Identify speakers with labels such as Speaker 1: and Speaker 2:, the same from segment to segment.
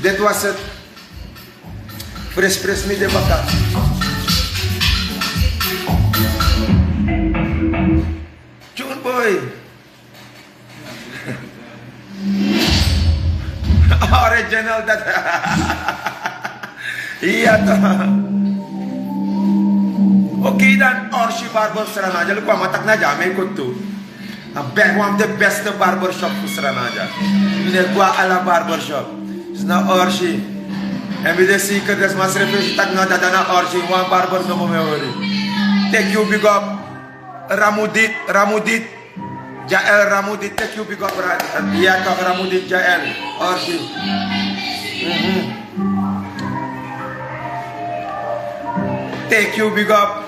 Speaker 1: Dit was het. Fris niet de bakka. Tune boy. Original dat. Iya toh. Oké dan Orsi Barber Seranaja. Lupa matak na jam ikut tuh. One of the best barbershop di Seranaja. Ini gua ala barbershop. Sna Orsi. En we de zeker des mas refresh tak na dadana Orsi. One barber no memori. Take you big up. Ramudit. Jael Ramudit. Take you big up. Iya toh Ramudit Jael. Orsi. Take you big up.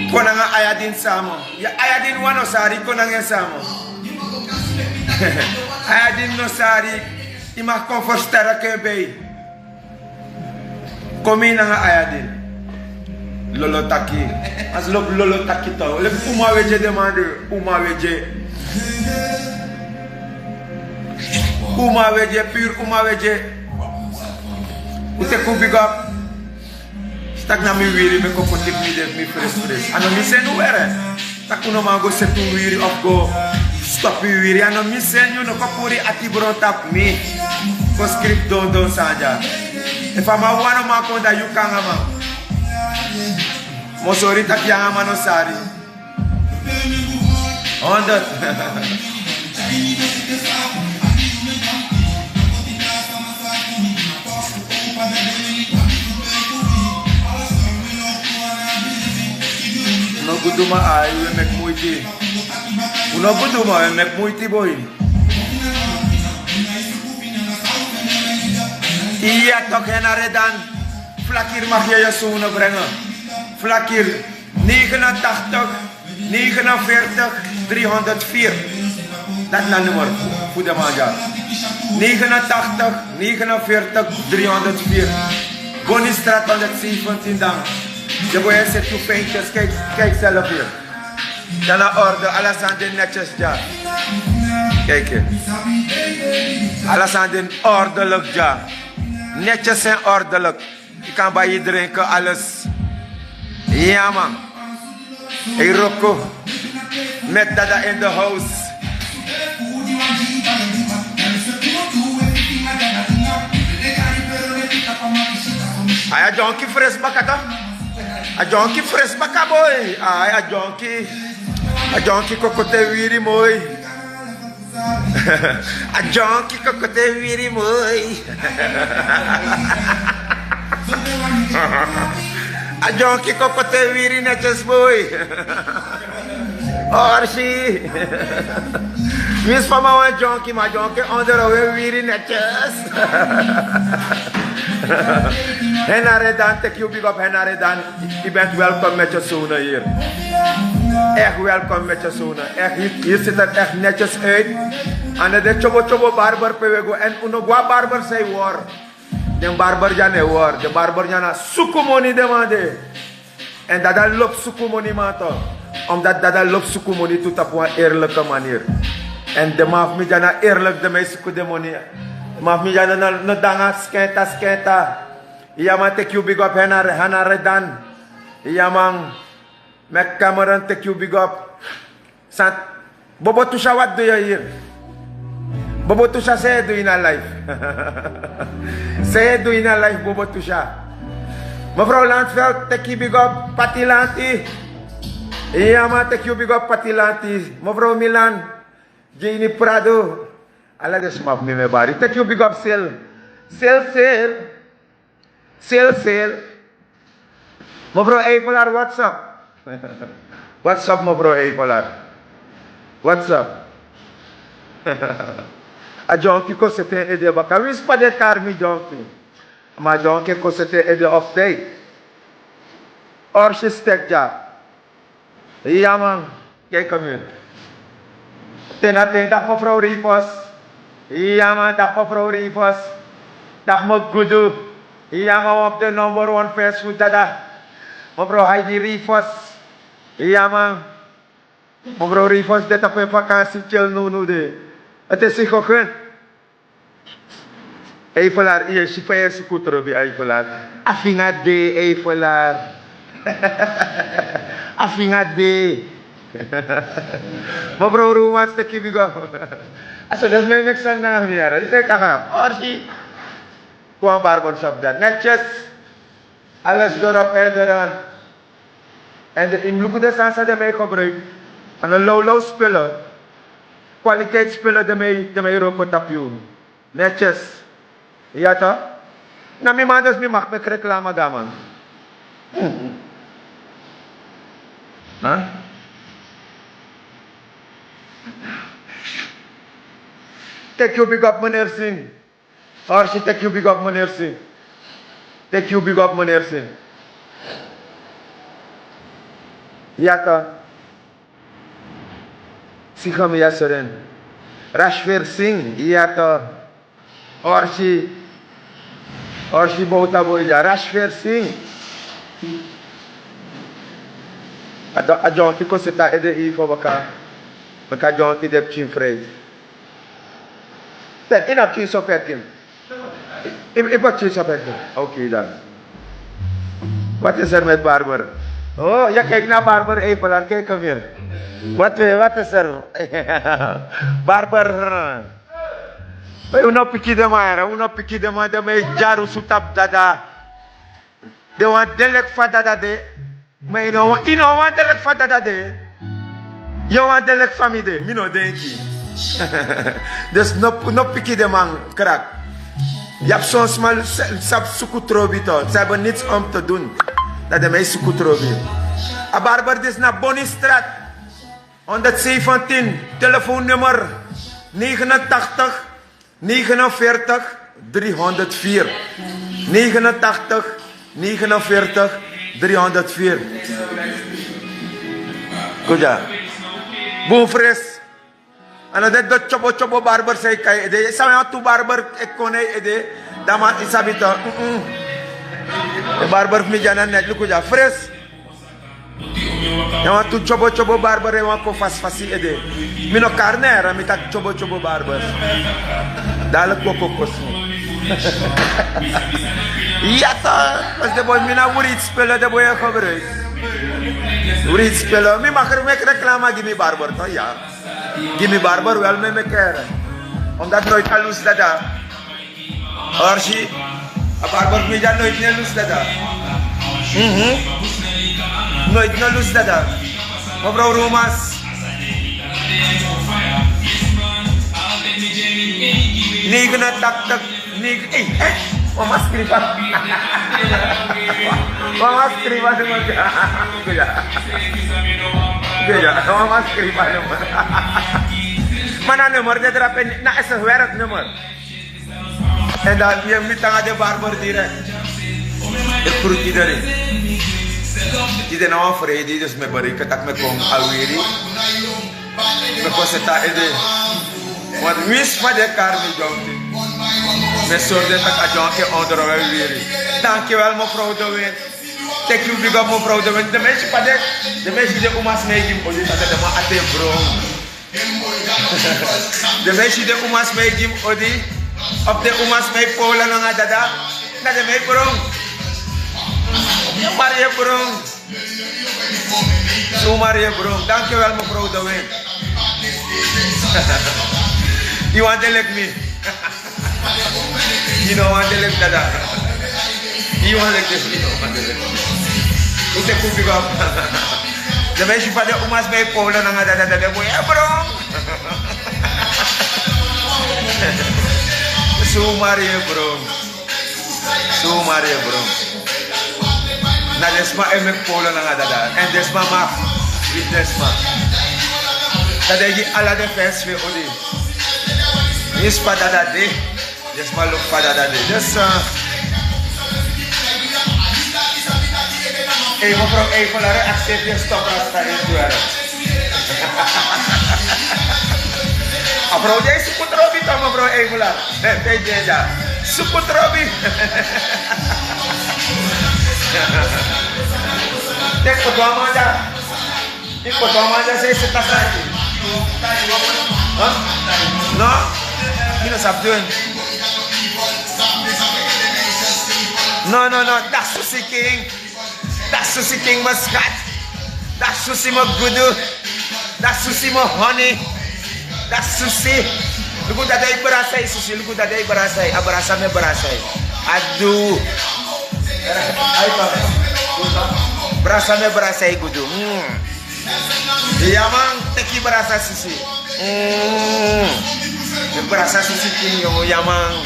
Speaker 1: Konanga ayadin samo. Ya ayadin wano sari konanga samo. Ayadin no sari. Ima konfostera kebei. Komi nanga ayadin. Lolo taki. As lolo taki to. Le uma weje demande. Uma weje. Uma weje pur uma weje. Ute ku big up. Tak na mi wiri me ko kotik mi de mi fresh. Ano mi sen uere. Tak uno mango setu wiri of go. Stop wiri. Ano mi sen you no kapuri ati brontap mi. Ko script don saja. If ama wano makonda you kangama. Mosori tak yang ama no sari. Onda. Uno guduma ay we mek muiti. Uno guduma we mek muiti boy. Iya tok henaredan flakir magje ya suna brengen. Flakir 89 49 304. Dat na nummer voor de maja. 89 49 304. Bonistraat 117 dan. Je boy zet toe paintjes, kijk zelf hier. Dan naar orde, alles aan de netjes ja. Kijk hier. Alles aan de ordelijk ja. Netjes en ordelijk. Je kan bij je drinken, alles. Ja man. Hey Rocco. Met dada in the house. Ay, jonkie fresh bakata. A jonkie fresh baka boy. Ay, a jonkie kokote wiri moy. A jonkie kokote wiri moy. A jonkie kokote wiri netjes boy. Orsi. Mis fama wan jonkie, maar jonkie onder wiri netjes. Henaredan, take you big up Henaredan. Je bent welkom met je zonen hier. Echt welkom met je zonen. Echt, hier ziet het echt netjes uit. En de chobo barber pewego. En unogwa barber say war. De barber jane war. De barber jana sukumoni demande. En dat loopt sukumoni mato. Omdat dat loopt sukumoni tot op een eerlijke manier. En de maaf mi jana eerlijk de meeste kudemoni. Maaf mi jana na danga sketa. Iya man take you big up Henaredan. Iya man Mac Cameron take you big up. Sant Bobo Tusha, what do you hear? Bobo Tusha say do in a life. Say do in a life Bobo Tusha. Mevrouw Landveld take you big up Patilanti. Iya man take you big up Patilanti. Mevrouw Milan Jenny Prado. Ala des maf mi me bari. Take you big up Sale. Mevrouw Eipelaar, what's up? What's up, mevrouw Eipelaar? What's up? A jonkie ko se te ede baka. Wis pa de karmi jonkie. Ma jonkie ko se te ede of day. Orsi stek ja. Ja man. Kijk hem hier. Ten dag mevrouw Rivos. Ja man, dag mevrouw Rivos. Dag Mogudu. Ja man, op de number 1 fast food dada. Mevrouw Heidi Rivos. Ja man. Mevrouw Rivos, dit op een vakantie chill nu de. Het is zich gegund. Ei falar, e se foi esse culto vi aí falar. Afinade, ei falar. Afinade. Mas bro, rumah stek bigo. Aso das memang sana miara. Itu kakak. Orsi. Kuang barber shop dan netjes. Alles dorp en en de invloeden de sansa de mij gebruikt. En een low spullen. Kwaliteitsspullen de mij roken tapioen. Netjes. Ja toch? Na mi mandas mi mag me reclama daman. Huh? Take you big up meneer Singh. Orsi take you big up meneer Singh. Take you big up meneer Singh. Ja toch? Sikam ya seren. Rashfir Singh. Ja toch? Orsi bauta boja. Rashfir Singh. A jonti ko sita ede I fo baka jonti dep chin frey. Ten inap chin sopetkim. Ipak chin sopetkim. Oké dan. Wat is er met barber? Oh, ja kijk naar barber even, kijk hem hier. Wat is er? Barber. Uno piki de maar, de mij jaru sutap dada. De want delek fa dada de. Maar ino want delek fa dada de. Je want delek famille de. Mino denki. Dus no piki de man krak. Je hebt soms maar sap sukutrobi toch. Ze hebben niets om te doen. Dat de mij sukutrobi. A barber is naar Bonniestraat. 117. Telefoonnummer 89 49 304. 89 49 304. Kuja. Boom fres. Ano dat chobo barber say kay ede. Sama tu barber ekone ede. Dama isabito. Barber mi janan net lu kuja fres. Yang tu coba barber yang aku fasi ede. Mino karne era mi tak coba barber. Dalek kokos. Iya ta, pas de boy mina wurit spelen de boy gebruik. Wurit spelen, mi mag me reclama gimi barber to ja. Gimi barber wel me keren. Omdat nooit halus dada. Orsi, a barber mi jan nooit halus dada. Nooit halus dada. Mevrouw Romas. Negen tak Mama skriva. Mama skriva nomor. Gaya. Mama skriva nomor. Mana nomornya terapi? Na sewerk nomor. En dan dia minta ada barber direct. Itu tidak. Tidak nama Freddy dus me bari ketak me kom alwiri. Me koseta ede. Wat wis pada karmi jonti. Me sorde tak ajon ke onder alwiri. Dankjewel mevrouw De Win. Thank you big up mevrouw De Win. De mensen die umas meegim odi dat de ma ate bro. De mensen die umas meegim odi op de umas mee pola nga dada. Na de mee bro. Maria Brong. Zo Maria Brong. Dankjewel mevrouw De Win. You want to like me? You know want to like dada. You want to like this? You know want to like me. Ute kubi ko. De meisje pa de umas bij Polen nga dada boy. Brong. Zo Maria Brong. Zo Maria Brong. Na desma emek polo na nga dada. En desma mak. With desma. Tadegi ala defense we odi. Is pa dada de. Desma look pa dada de. Des mevrouw Evelare accept je stop rasta in juara. Mevrouw jij sukut robi to mevrouw Evelare. Pejeja. Sukut robi. Tek pertama aja. Ini pertama aja saya setas lagi. Hah? No? Ini sabtuan. No, no, no. Das Susi King. Das Susi King Muscat. Das Susi mo gudu. Das Susi mo honey. Das Susi. Lugu daday berasai Susi. Lugu daday berasai. Aberasa me berasai. Aduh. Ay pa. Berasa me berasai gudu. Iya mang teki berasa Susi. Berasa Susi King yo yamang.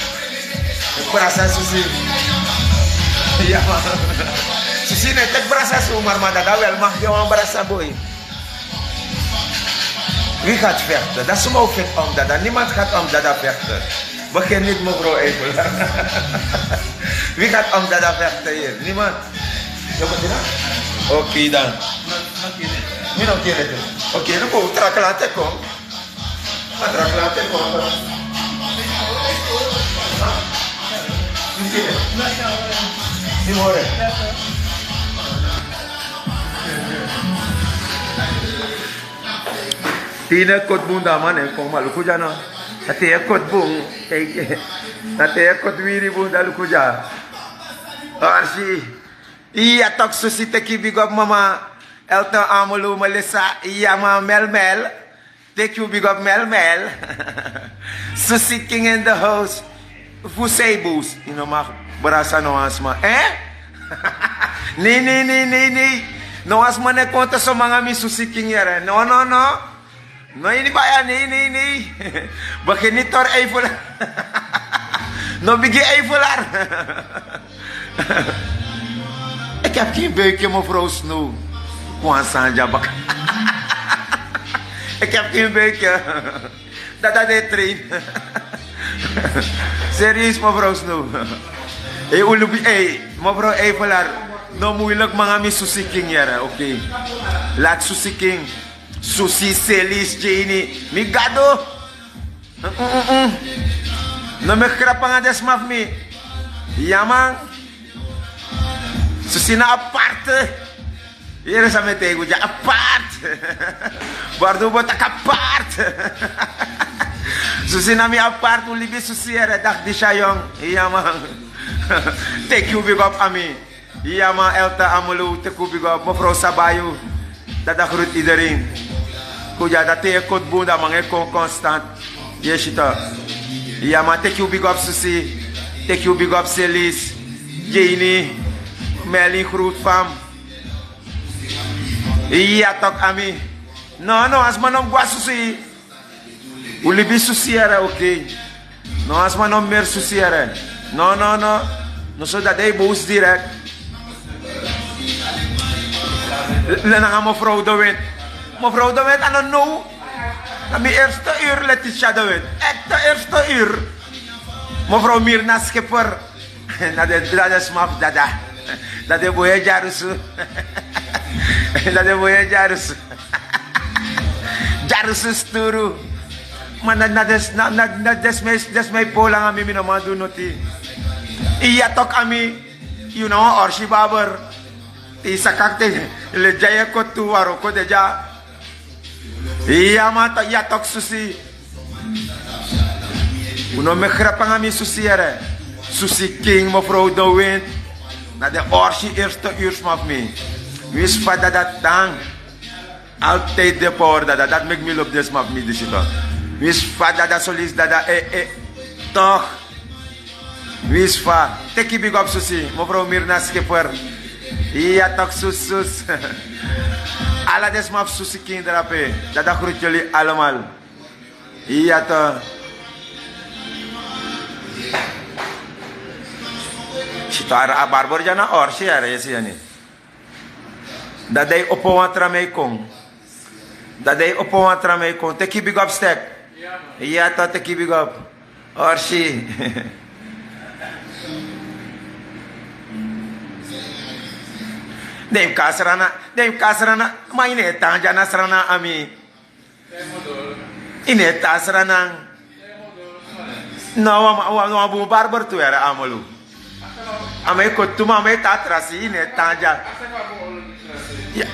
Speaker 1: Berasa Susi. Iya mang. Susi netek berasa sumar madada wel mag yang berasa boy. Wie gaat vechten? Dat is hem ook om dada. Niemand gaat om dada vechten. Begin niet mevrouw Eifelaar. Wie gaat om dada vechten hier? Niemand. Coba tidak? Oké dan. Minum kiri tu. Oké, lu kau terakelate kong. Terakelate kong. Ini more. Tina kot bunda mana kong malu kuja na. Ati kot bung. Ati kot wiri bunda lu kuja. Arsi. Iya tok Susi teki bigop mama. Elta amulu melisa. Iya ma mel. Take you big up mel. Susi King in the house. Fusay boost. You know ma berasa no asma. Ni. No asma ne konta sa mga mi Susi King yara. No. No ini ba yan? Ni. Bakit ni Tor Eifelaar? No bigi Eifelaar. Ik heb geen buikje mevrouw Snow. Kwansanja bak. Ik heb geen buikje. Dat de train. Serieus mevrouw Snow. Mevrouw Eifelaar. No moeilijk mga mi Susi King yara. Oké. Laat Susi King. Susi, Celis, Janie, mi gado. No me krapa nga des maf mi. Yamang. Susi na aparte. Hier sa me tego ja aparte. Bardo bota aparte. Susi na mi aparte ulibi Susi era dak di sayong. Yamang. Take you big up ami. Yamang elta amulu take you big up mevrouw Sabayo. Dadak groet iedereen. Kuya dati ekot bunda mga ekon constant. Yes ito. Yama take you big up Susi. Take you big up Celis. Janie. Melly groet fam. Iya tok ami. No as manom gua Susi. Ulibi Susi era okay. No as manom mer Susi era. No. No so dat hij boos direct. Lena nga mevrouw de Wit. Mevrouw de Wit, ano no? Kami eerste uur Letitia de Wit. Ekte eerste uur. Mevrouw Mirna Schipper. Dat is maf dada. Dat is boeie jarusu. Dat is boeie jarusu. Jarusu sturu. Maar dat is mijn polang ami minamadu noti. Iya tok ami. You know, Orshi Babar. Isa kakte le jaya ko tu waro ko deja. Iya mata ya tok Susi. Uno me grapang ami Susi era. Susi King mevrouw de Wind. Na de Orsi eerste uur smaf me. Wis fada dat tang. Altijd de poor dat make me love this smaf me disito. Wis fada dat solis dada toch. Wis fa. Teki big up Susi mevrouw Mirna Schipper. Iya tok sus. Ala des maf Susi King drape. Dada groet jullie allemaal. Iya to. Sito ara barbor jana Orsi ara yesi yani. Dadai opo watra me kong. Dadai opo watra me kong. Teki big up step. Iya to teki big up. Orsi. Dem kasrana, ma ine tanja nasrana ami. Ine tasrana. No, wa bu barbar tu era amalu. Ame kotuma ame tatrasi ine tanja.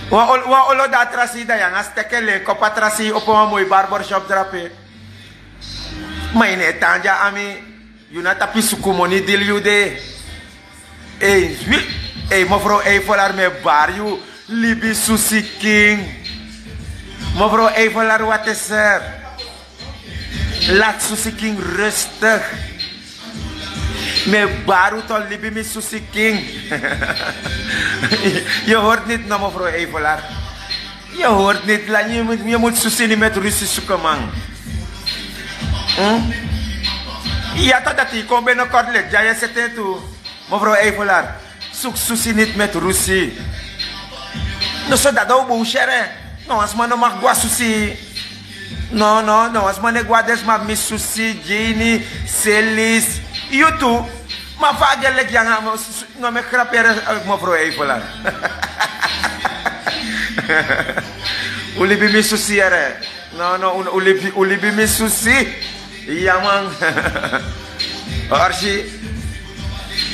Speaker 1: Wa olo datrasi da yang astekele ko patrasi opo moy barber shop drape. Ma ine tanja ami. Yuna tapi sukumoni dil yude. Mevrouw Eivelaar met Barrio, Libi Susi King. Mevrouw Eivelaar, wat is er? Laat Susi King rustig. Met Baru tot Libi met Susi King. Je hoort niet naar mevrouw Eivelaar. Je hoort niet. Je moet Susi niet met ruzie zoeken, man. Ja, totdat hij komt binnenkort. Ja, je zit er toe. Mevrouw Eivelaar. Zoek Susi niet met ruzie. No, so dat ook bullshit, hè. No, als man mag gua Susi. No, als man gua des mag mis Susi, Jenny, Celis. You too. Maar vaak gelijk yang no me kraperen mevrouw Eivelaar. Ulibi mis Susi, hè. No, ulibi mis Susi. Ja, man. Archie.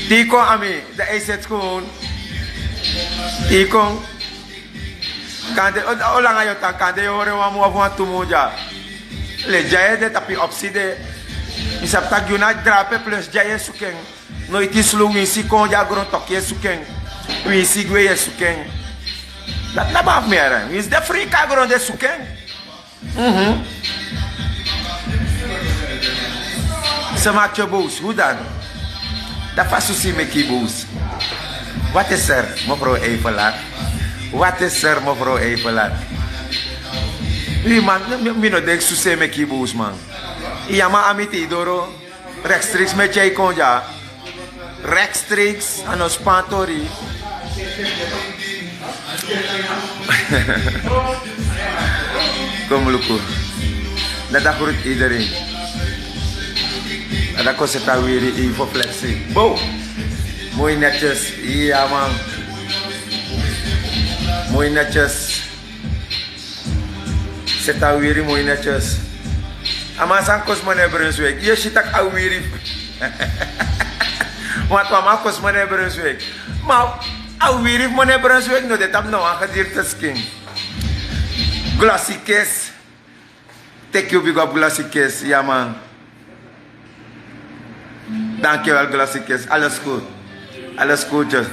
Speaker 1: Tiko ami, de is het gewoon. Tiko. Kande, lang ayo tak kande horen wa mo van tumuja. Le jaye de tapi opside. Isap tak yuna drape plus jaye suken. No itis lu wisi kon ja gron tokye suken. Wisi gwe suken. Dat na baf meer. Wis de free ka gron de suken. Ze maakt je boos, hoe dan? Dat was Susi met je boos. Wat is er, mevrouw Eivelaar? Wat is er, mevrouw Eivelaar? Wie man, mino denk Susi met je boos, man. Ja, maar amiti doro. Rechtstreeks met jij kon ja. Rechtstreeks aan ons pantori. Kom, Luko. Dat hoort iedereen. En dan kost het daar weer even flexie. Bo! Mooi netjes. Ja, man. Mooi netjes. Zet daar weer mooi netjes. Maar zijn kost meneer Brunswijk. Je ziet dat ik weer. Want mama kost meneer Brunswijk. Maar weer meneer Brunswijk. No, dat heb nou aangedierd te skin. Glassy case. Take you big up glassy case. Ja, man. Dankjewel, Glassykes. Alles goed. Alles goed, just.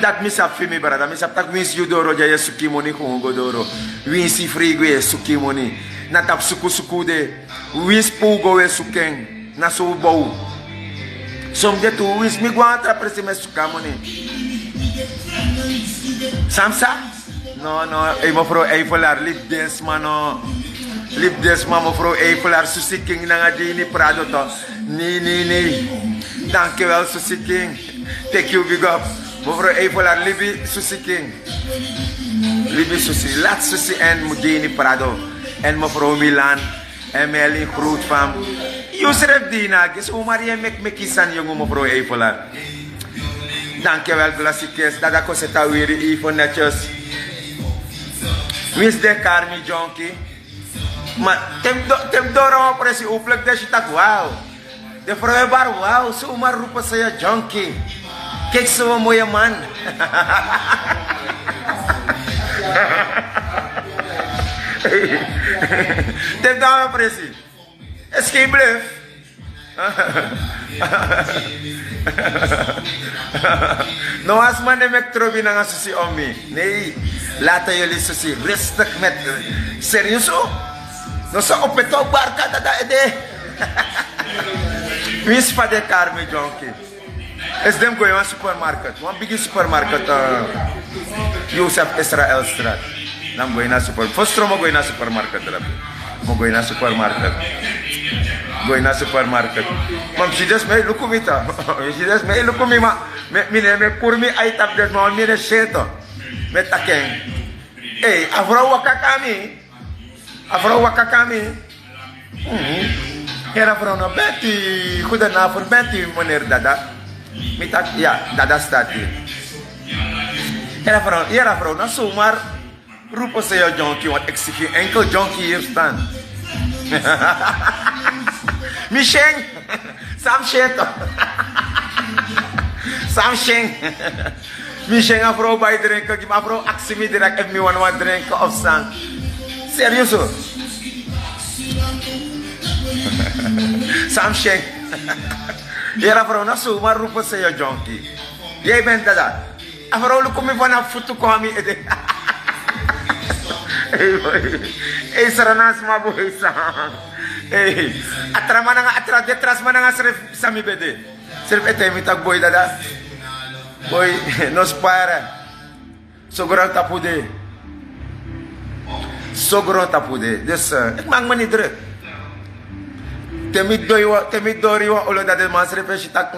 Speaker 1: Dat misap fi mi brada. Misap tak wins you doro ja suki moni kongo doro. Wins si frigo ye suki moni. Na tap suku de. Wins pugo we suken. Na so bou. Som de tu wins mi guantra presi me sukamoni. Samsa? No. Mevrouw Eivelaar, lip dance, mano. Lip des mevrouw Eivelaar, Susi King nanga dini prado to. Nee. Dankjewel Susi King. Take you big up. Mevrouw Eivelaar, Libi Susi King. Libi Susi. Laat Susi en dini prado. En mevrouw Milan. En Melin Groot van. Yusref Dina. Gis Umar je mek kisan jongen mevrouw Eivelaar. Dankjewel Glassykes. Dada koseta weer even netjes. Wis de Carmi Jonkie. Maar tem dorong op resi uplek de tak wow. De vrouw bar wow, so umar rupa saya junkie. Kijk zo een mooie man. Tem dorong op resi. Escape bluff. No as man de trobi na Susi Omi. Nee, laten jullie Susi rustig met. Serieus zo? No sa opetok barka tada ede. Wins pa de Carmi Jonkie. Es dem go een supermarket. One big supermarket. Yusuf Israel Strat. Dan go na super. Fostro mo go na supermarket drabi. Mo go na supermarket. Go na supermarket. Mam si des me lukumita. Si des me lukumi me kurmi ay tap des mo mi ne seto. Me taken. Afro wakakami. Afro wakakami. Era vrouw na Betty. Goedenavond Betty, meneer Dada. Mitak, ja, Dada staat hier. Era vrouw na zomaar roepen ze jou jonkie, want ik zie geen enkel jonkie hier staan. Micheng, Sam Sheto. Sam Sheng. Micheng a vrouw bij drinken, maar vrouw actie me direct even me wat drinken of sang. Serieus hoor. Sam Sheng. Era vrouw na zomaar roepen ze je jonkie. Jij bent dat. En vrouw, kom je vanaf voet toe komen. Hey, saranas ma boy sa. Hey, atra detras mana nga serif sami bede. Serif ete mitak boy dada. Boy, nos para. Sogro tapude. Sogro tapude. Dus ik maak me niet druk. Temit dori wa ulo dade mas refresh tak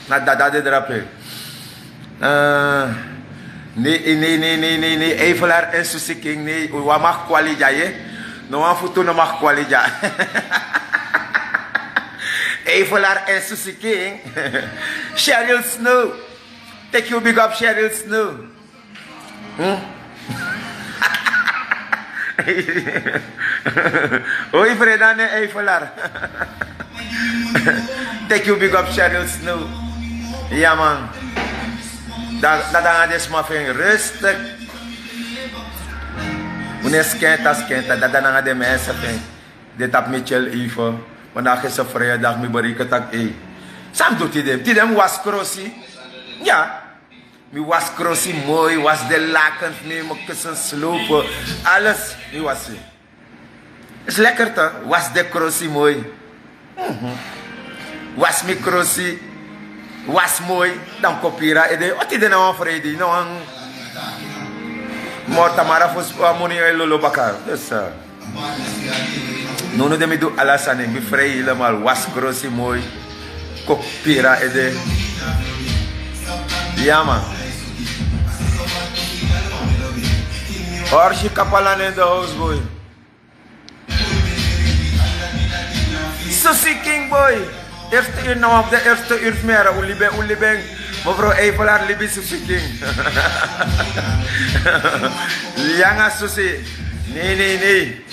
Speaker 1: na dade drape. Nee, Evelaar en Susiking, nee, wa mag kwalija ye. No wan futu no mag kwalija. Evelaar en Susiking. Cheryl Snow. Take you big up Cheryl Snow. Oi, Freda ne Evelaar. Take you big up Cheryl Snow. Ja man. Dat aan de smaffing rustig. Wanneer skenta, dat aan de mensen vind. Dit heb Michel even. Vandaag is een vrijdag, mi bericht dat Sam doet die dem was crossie. Ja. Mi was crossie mooi, was de lakens, mi mo kussen slopen. Alles, mi was ie. Is lekker toch? Was de crossie mooi. Was mi crossie. Was mooi, dan kopira ede. Wat is er nou voor ede? Nou een mortamara fos amoni lolo bakar. Dus nono de mi do alasane mi vrij helemaal was grossi mooi, kopira ede. Ja man. Orshi kapalan in the house boy. Susie King boy. Eerste uur nou op de eerste uur meer. Ulibeng. Mevrouw Evelaar libi Susie King. Lianga Susie. Nee.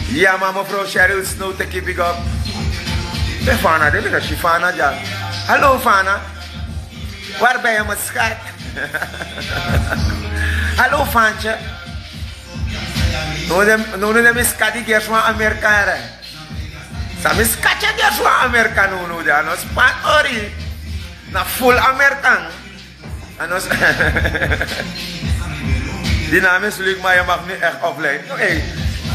Speaker 1: Ja maar mevrouw Cheryl Snow te keep up. De Fana, de is Fana ja. Hallo Fana. Waar ben je mijn schat? Hallo Fantje. Nou de miskati geers van Amerika. Sami skacha dia sua Americano no dia nos pan ori na full American anos dinamis lig maar je mag niet echt offline. Hey,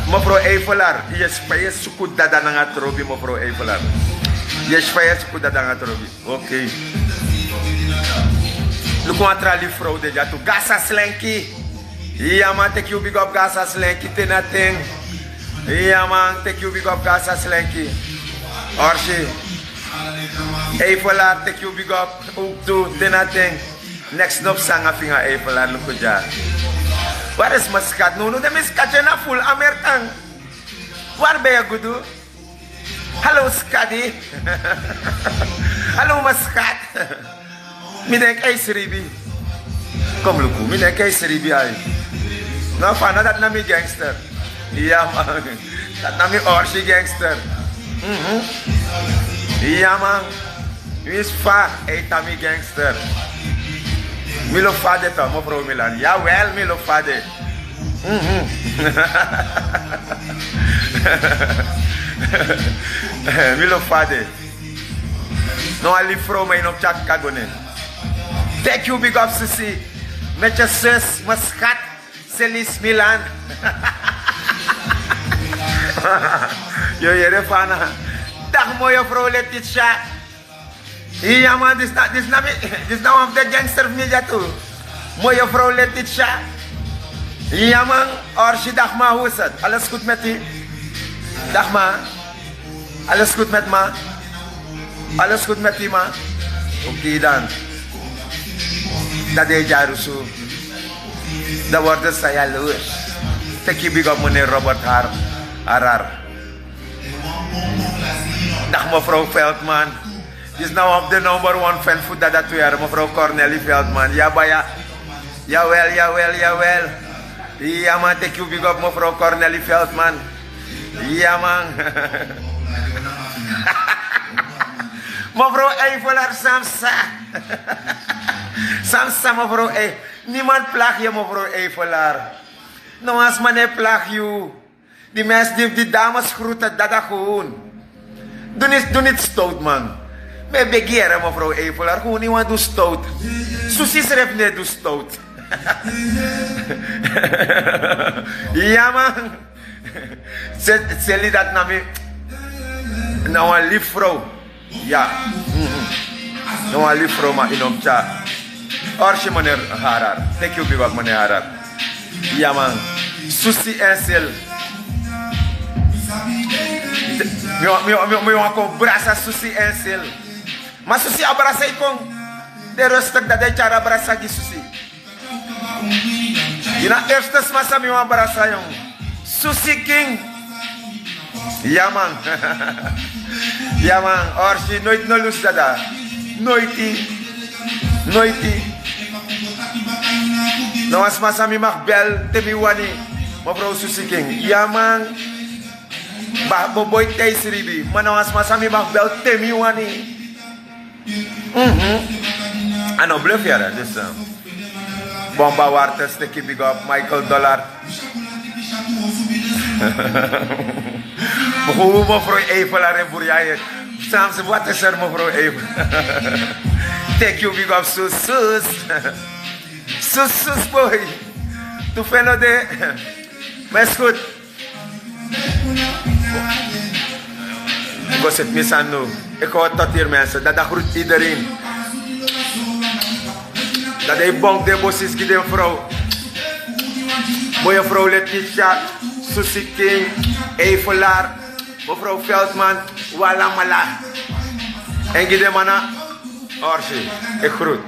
Speaker 1: mevrouw Evelaar, je spijt suku dada nga trobi mevrouw Evelaar. Je spijt suku dada nga trobi. Oké. Look wat rally fraude ja tu gasa slenki. Ja man, take you big up gasa slenki tenating. Ja man, take you big up Gaza Slenky. Orsi. Evelaar, take you big up. Ook toe, tenating. Next nop sanga finga Evelaar, look ja. Waar is Muscat? No, de Muscat je na full Amerikaan. Waar ben je goed? Hallo Scotty. Hallo Muscat. Mi denk hey Sribi. Kom luku, mi denk hey Sribi ay. Nou van dat na mi gangster. Ja man, dat nam je Orsi gangster. Ja man, wie is va, hey Tammy gangster. Milo fade toch, mevrouw Milan. Jawel, Milo fade. Milo fade. No ali vrouw mij nog chat kagonen. Thank you big up Sissy. Met je zus, mijn schat, Celis Milan. Yo Fana. Dag mooie vrouw Letitia. Ja man, dit is nou op de gangster media toe. Mooie vrouw Letitia. Ja man, Orsi dag ma, hoe is het? Alles goed met u? Dag ma. Alles goed met ma? Alles goed met u ma? Oké dan. Dat is Jarusu. Dat wordt saya loos. Take you big up meneer Robert Harar. Dag mevrouw Veldman. Dit is nou op de number 1 fan food dat weer mevrouw Cornelie Veldman. Ja baya. Jawel. Ja man, take you big up mevrouw Cornelie Veldman. Ja man. Mevrouw Evelaar Samsa. Samsa mevrouw niemand plaag je mevrouw Evelaar. Nou als man plaag je. Die mensen die dames groeten, dat gewoon. Doe niet stout man. Me begeren mevrouw Eivelaar, gewoon niet want doe stout. Susie schrijft net doe stout. Ja man. Ze liet dat naar me. Nou een lief vrouw. Ja. Nou een lief vrouw maar in om tja. Orsje meneer Harar. Thank you big up meneer Harar. Ja man. Susie en Sil. Mi want brasa Susie en Sil. Maar Susie abrasa ikong. De rustig dat de cara abrasa ki Susie. Ina eerste masa mi want abrasa jong. Susie King. Ja man. Ja man. Orsi nooit no lus dada. Nooit. Nou as masa mi mag bel te mi wani. Mevrouw Susie King. Ja man. Ba boy tay sribi. Maar nou as masa mi mag bel te mi wani. Ano bluff ya dus Bomba Wartes te big up Michael Dollar. Mevrouw Eivelaar en Boerjaaien. Samen wat is er mevrouw Eivelaar? Thank you big up sus. Sus boy. Tu feno de. Maar is goed. Ik zit mis aan nu. Ik hoor tot hier mensen. Dat groet iedereen. Dat hij bonk de bosjes die de vrouw. Mooie vrouw Letitia, Susie King, Eivelaar, mevrouw Veldman, Walamala. En die de mannen, Orsi, ik groet.